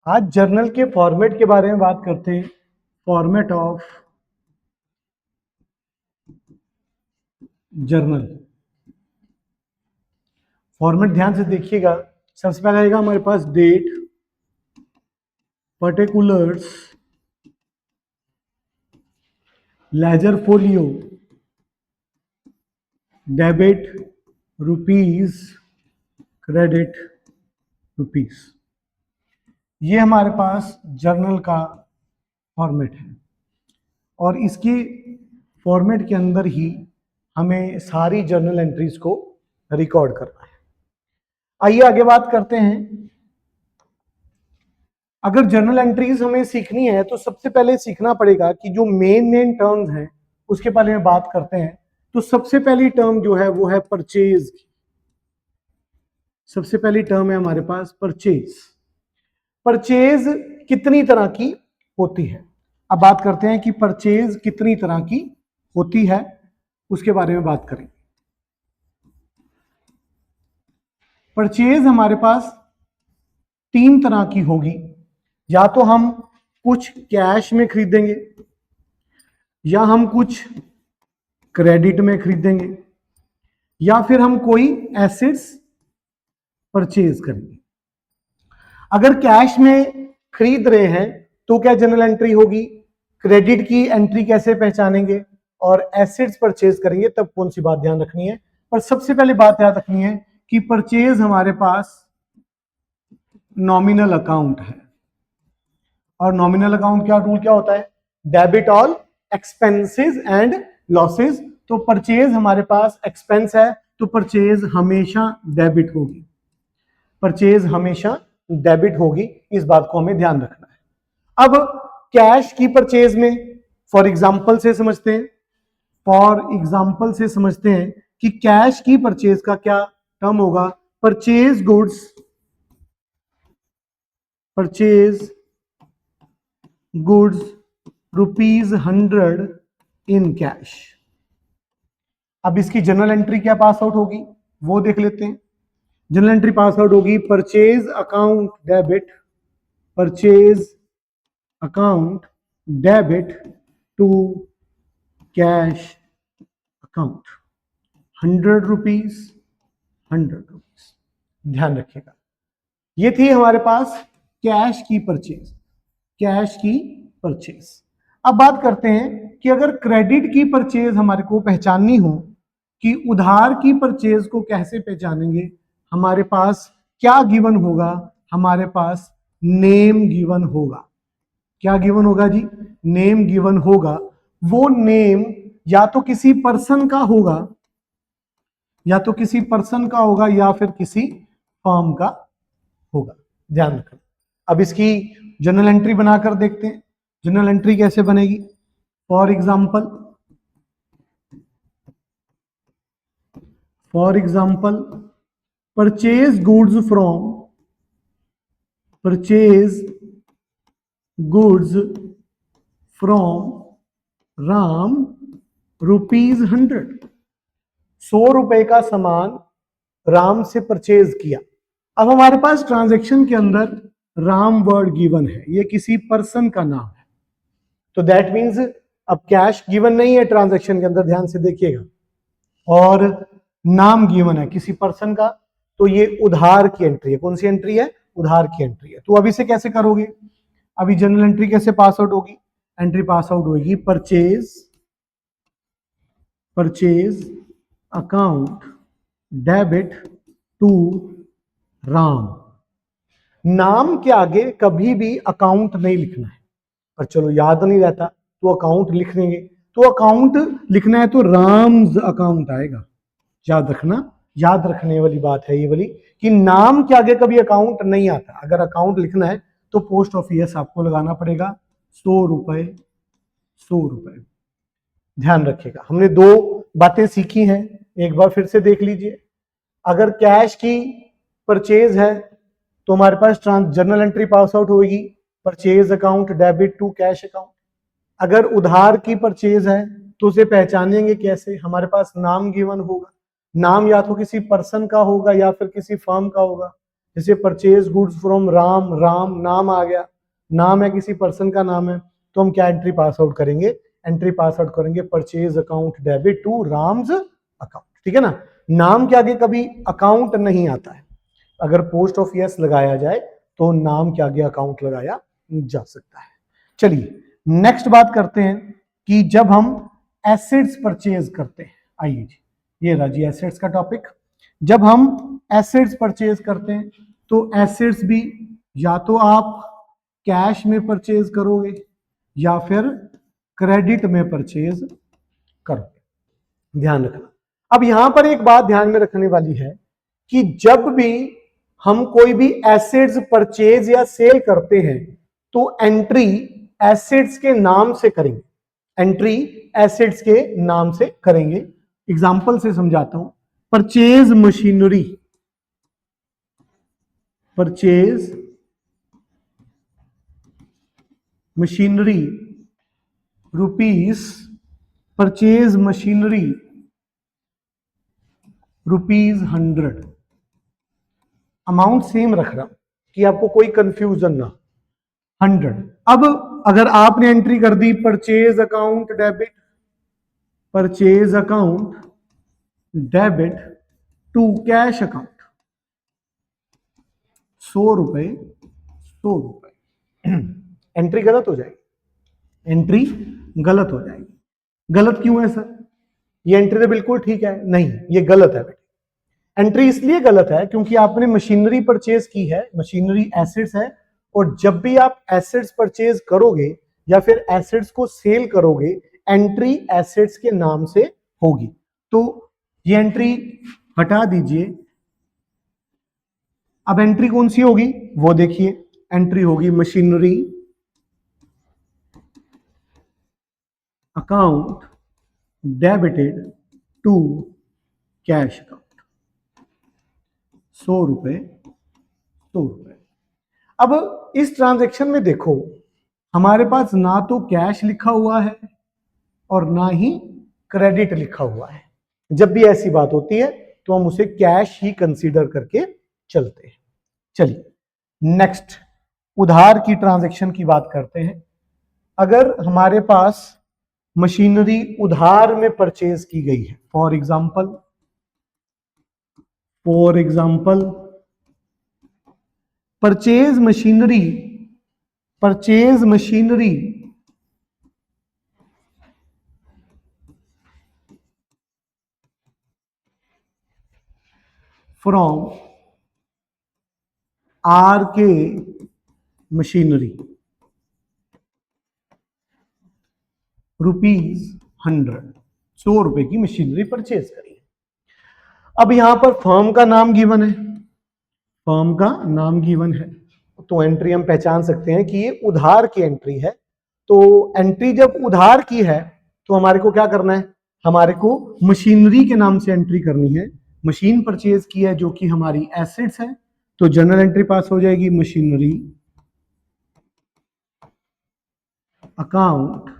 आज जर्नल के फॉर्मेट के बारे में बात करते हैं। Format of journal. फॉर्मेट ध्यान से देखिएगा। सबसे पहले आएगा हमारे पास date, particulars, ledger folio, debit, rupees, credit, rupees. ये हमारे पास जर्नल का फॉर्मेट है और इसके फॉर्मेट के अंदर ही हमें सारी जर्नल एंट्रीज को रिकॉर्ड करना है। आइए आगे बात करते हैं। अगर जर्नल एंट्रीज हमें सीखनी है तो सबसे पहले सीखना पड़ेगा कि जो मेन टर्म्स हैं उसके बारे में बात करते हैं। तो सबसे पहली टर्म जो है वो है परचेज। सबसे पहली टर्म है हमारे पास परचेज। परचेज कितनी तरह की होती है? अब बात करते हैं कि परचेज कितनी तरह की होती है, उसके बारे में बात करें। परचेज हमारे पास 3 तरह की होगी। या तो हम कुछ कैश में खरीदेंगे, या हम कुछ क्रेडिट में खरीदेंगे, या फिर हम कोई एसेट्स परचेज करेंगे। अगर कैश में खरीद रहे हैं तो क्या जनरल एंट्री होगी? क्रेडिट की एंट्री कैसे पहचानेंगे? और एसेट्स परचेज करेंगे तब कौन सी बात ध्यान रखनी है? पर सबसे पहले बात याद रखनी है कि परचेज हमारे पास नॉमिनल अकाउंट है। और नॉमिनल अकाउंट क्या रूल क्या होता है? Debit all expenses and losses. तो परचेज हमारे पास एक्सपेंस है तो परचेज हमेशा डेबिट होगी। परचेज हमेशा डेबिट होगी, इस बात को हमें ध्यान रखना है। अब कैश की परचेज में फॉर एग्जांपल से समझते हैं। फॉर एग्जांपल से समझते हैं कि कैश की परचेज का क्या टर्म होगा? Purchase goods, purchase goods ₹100 in cash. अब इसकी जनरल एंट्री क्या पास आउट होगी वो देख लेते हैं। जनरल एंट्री पास आउट होगी purchase account debit, purchase account debit to cash account, ₹100, ₹100। ध्यान रखिएगा, ये थी हमारे पास कैश की परचेज। कैश की परचेज। अब बात करते हैं कि अगर क्रेडिट की परचेज हमारे को पहचाननी हो कि उधार की परचेज को कैसे पहचानेंगे, हमारे पास क्या गिवन होगा? हमारे पास नेम गिवन होगा। क्या गिवन होगा जी? नेम गिवन होगा। वो नेम या तो किसी पर्सन का होगा, या तो किसी पर्सन का होगा, या फिर किसी फर्म का होगा। ध्यान रखना। अब इसकी जनरल एंट्री बनाकर देखते हैं। जनरल एंट्री कैसे बनेगी? For example, purchase goods from, purchase goods from Ram ₹100। 100 रुपए का सामान राम से परचेज किया। अब हमारे पास ट्रांजैक्शन के अंदर राम वर्ड गिवन है, ये किसी पर्सन का नाम है। तो दैट मीन्स अब कैश गिवन नहीं है ट्रांजैक्शन के अंदर, ध्यान से देखिएगा, और नाम गिवन है किसी पर्सन का, तो ये उधार की एंट्री है। कौन सी एंट्री है? उधार की एंट्री है। तो अभी से कैसे करोगे? अभी जनरल एंट्री कैसे पास आउट होगी? एंट्री पास आउट होगी purchase account debit to Ram. नाम के आगे कभी भी अकाउंट नहीं लिखना है, पर चलो याद नहीं रहता तो अकाउंट लिख देंगे। तो अकाउंट लिखना है तो राम्स अकाउंट आएगा। याद रखना, याद रखने वाली बात है ये वाली कि नाम के आगे कभी अकाउंट नहीं आता। अगर अकाउंट लिखना है तो पोस्ट ऑफिस आपको लगाना पड़ेगा ₹100, ₹100। ध्यान रखिएगा, हमने 2 बातें सीखी हैं, एक बार फिर से देख लीजिए। अगर कैश की परचेज है तो हमारे पास जर्नल एंट्री पास आउट होगी purchase account debit to cash account. अगर उधार की परचेज है तो उसे पहचानेंगे कैसे? हमारे पास नाम गिवन होगा। नाम या तो किसी पर्सन का होगा या फिर किसी फर्म का होगा। जैसे purchase goods from Ram, Ram नाम आ गया, नाम है किसी पर्सन का नाम है, तो हम क्या एंट्री पास आउट करेंगे, एंट्री पास आउट करेंगे purchase account debit to Ram's account, ठीक है ना। नाम के आगे कभी अकाउंट नहीं आता है, अगर पोस्ट ऑफ यस लगाया जाए तो नाम के आगे अकाउंट लगाया जा सकता है। चलिए नेक्स्ट बात करते हैं कि जब हम एसेट्स परचेज करते हैं, आइए जी, ये रहा जी एसेट्स का टॉपिक। जब हम एसेट्स परचेज करते हैं तो एसेट्स भी या तो आप कैश में परचेज करोगे या फिर क्रेडिट में परचेज करोगे, ध्यान रखना। अब यहां पर एक बात ध्यान में रखने वाली है कि जब भी हम कोई भी एसेट्स परचेज या सेल करते हैं तो एंट्री एसेट्स के नाम से करेंगे, एंट्री एसेट्स के नाम से करेंगे। एग्जांपल से समझाता हूं, purchase machinery, purchase machinery rupees, purchase machinery ₹100, amount same रख रहा हूं कि आपको कोई कंफ्यूजन ना, 100। अब अगर आपने एंट्री कर दी purchase account debit, purchase account debit to cash account, ₹100, entry गलत हो जाएगी, एंट्री गलत हो जाएगी। गलत क्यों है सर, ये एंट्री तो बिल्कुल ठीक है, नहीं ये गलत है बेटे। एंट्री इसलिए गलत है क्योंकि आपने मशीनरी परचेज की है, मशीनरी एसेट्स है, और जब भी आप एसेट्स परचेज करोगे या फिर एसेट्स को सेल करोगे एंट्री एसेट्स के नाम से होगी। तो ये एंट्री हटा दीजिए। अब एंट्री कौन सी होगी वो देखिए, एंट्री होगी machinery account debited to cash account, ₹100। अब इस ट्रांजैक्शन में देखो हमारे पास ना तो कैश लिखा हुआ है और ना ही क्रेडिट लिखा हुआ है। जब भी ऐसी बात होती है तो हम उसे कैश ही कंसीडर करके चलते हैं। चलिए नेक्स्ट उधार की ट्रांजैक्शन की बात करते हैं। अगर हमारे पास मशीनरी उधार में परचेज की गई है, for example purchase machinery from R K machinery ₹100, ₹100 की मशीनरी परचेज करी। अब यहां पर फर्म का नाम गिवन है, फर्म का नाम गिवन है, तो एंट्री हम पहचान सकते हैं कि ये उधार की एंट्री है। तो एंट्री जब उधार की है तो हमारे को क्या करना है, हमारे को मशीनरी के नाम से एंट्री करनी है। मशीन परचेज की है जो कि हमारी एसेट्स है, तो जनरल एंट्री पास हो जाएगी machinery account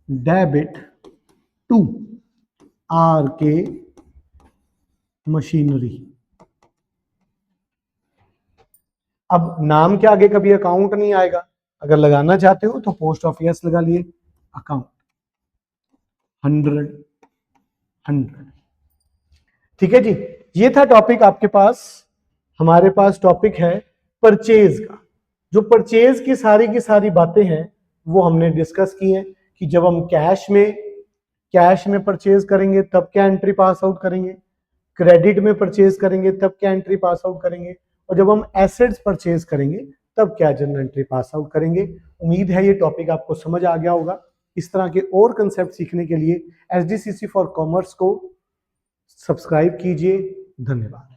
debit to R K machinery. अब नाम के आगे कभी अकाउंट नहीं आएगा, अगर लगाना चाहते हो तो पोस्ट ऑफ यस लगा लिए, अकाउंट 100। ठीक है जी, ये था टॉपिक आपके पास। हमारे पास टॉपिक है परचेज का। जो परचेज की सारी बातें हैं वो हमने डिस्कस की है कि जब हम कैश में परचेज करेंगे तब क्या एंट्री पास आउट करेंगे, क्रेडिट में परचेज करेंगे तब क्या एंट्री पास आउट करेंगे, और जब हम एसेट्स परचेज करेंगे तब क्या जनरल एंट्री पास आउट करेंगे। उम्मीद है ये टॉपिक आपको समझ आ गया होगा। इस तरह के और कंसेप्ट सीखने के लिए SDCC फॉर कॉमर्स को सब्सक्राइब कीजिए। धन्यवाद।